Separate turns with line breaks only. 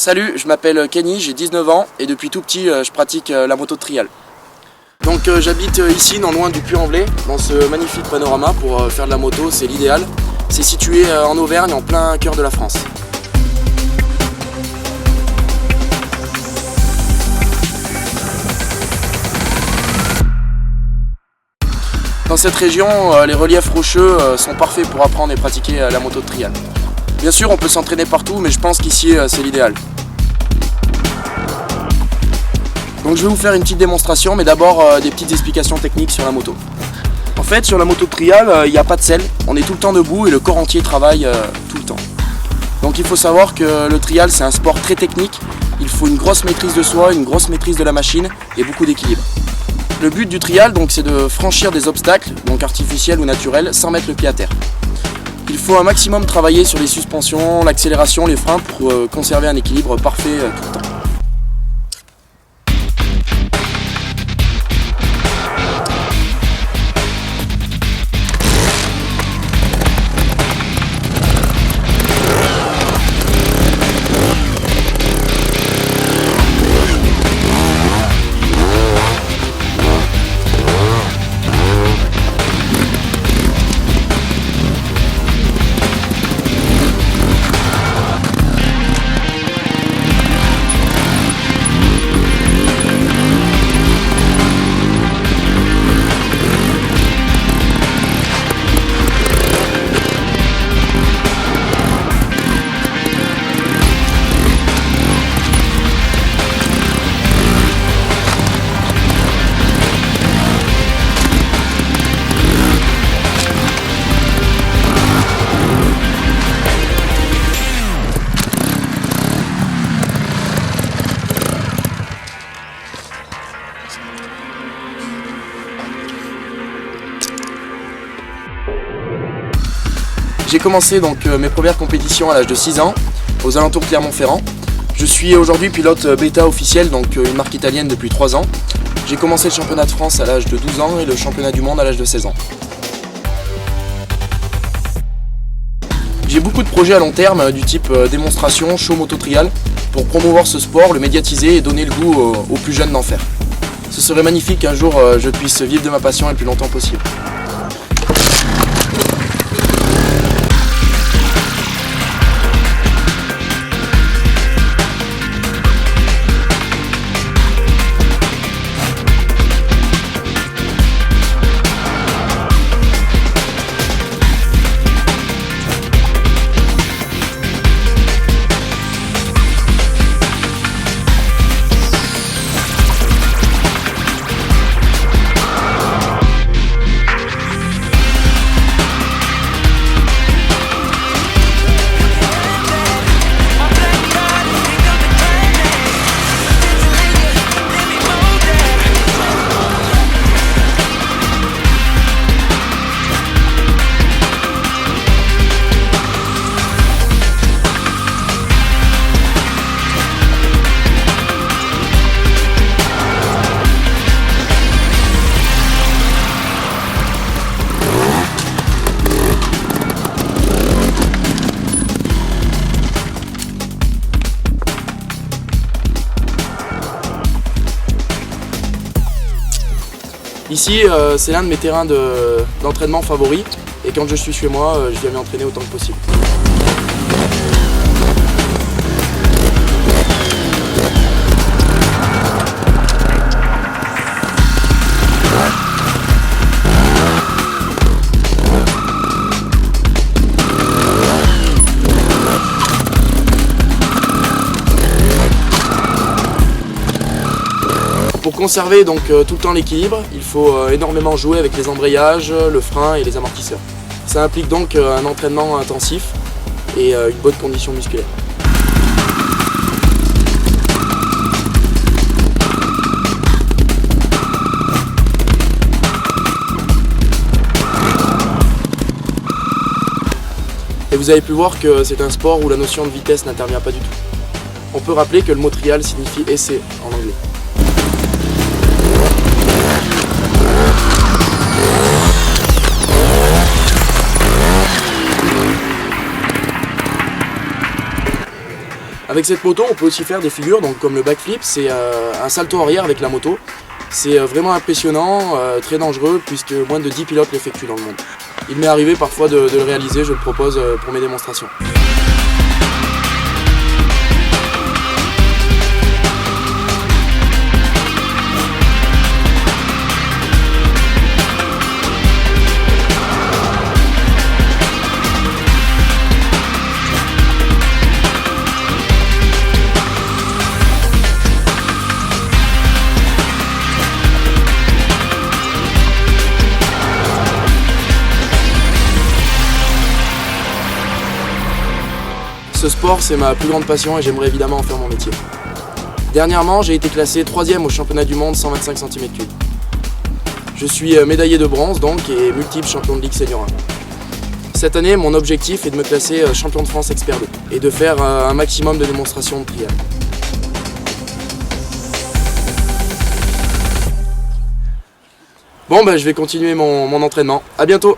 Salut, je m'appelle Kenny, j'ai 19 ans et depuis tout petit je pratique la moto de trial. Donc j'habite ici, non loin du Puy-en-Velay, dans ce magnifique panorama pour faire de la moto, c'est l'idéal. C'est situé en Auvergne, en plein cœur de la France. Dans cette région, les reliefs rocheux sont parfaits pour apprendre et pratiquer la moto de trial. Bien sûr, on peut s'entraîner partout, mais je pense qu'ici, c'est l'idéal. Donc je vais vous faire une petite démonstration, mais d'abord des petites explications techniques sur la moto. En fait, sur la moto de trial, il n'y a pas de selle, on est tout le temps debout et le corps entier travaille tout le temps. Donc il faut savoir que le trial, c'est un sport très technique. Il faut une grosse maîtrise de soi, une grosse maîtrise de la machine et beaucoup d'équilibre. Le but du trial, donc, c'est de franchir des obstacles, donc artificiels ou naturels, sans mettre le pied à terre. Il faut un maximum travailler sur les suspensions, l'accélération, les freins pour conserver un équilibre parfait tout le temps. J'ai commencé donc mes premières compétitions à l'âge de 6 ans, aux alentours de Clermont-Ferrand. Je suis aujourd'hui pilote bêta officiel, donc une marque italienne depuis 3 ans. J'ai commencé le championnat de France à l'âge de 12 ans et le championnat du monde à l'âge de 16 ans. J'ai beaucoup de projets à long terme du type démonstration, show moto trial, pour promouvoir ce sport, le médiatiser et donner le goût aux plus jeunes d'en faire. Ce serait magnifique qu'un jour je puisse vivre de ma passion le plus longtemps possible. Ici, c'est l'un de mes terrains d'entraînement favoris et quand je suis chez moi, je viens m'entraîner autant que possible. Pour conserver donc tout le temps l'équilibre, il faut énormément jouer avec les embrayages, le frein et les amortisseurs. Ça implique donc un entraînement intensif et une bonne condition musculaire. Et vous avez pu voir que c'est un sport où la notion de vitesse n'intervient pas du tout. On peut rappeler que le mot trial signifie essai en anglais. Avec cette moto, on peut aussi faire des figures, donc comme le backflip, c'est un salto arrière avec la moto. C'est vraiment impressionnant, très dangereux, puisque moins de 10 pilotes l'effectuent dans le monde. Il m'est arrivé parfois de le réaliser, je le propose pour mes démonstrations. Ce sport, c'est ma plus grande passion et j'aimerais évidemment en faire mon métier. Dernièrement, j'ai été classé 3e au championnat du monde 125 cm3. Je suis médaillé de bronze donc et multiple champion de Ligue Senior 1. Cette année, mon objectif est de me classer champion de France Expert 2 et de faire un maximum de démonstrations de trial. Bon, je vais continuer mon entraînement. À bientôt!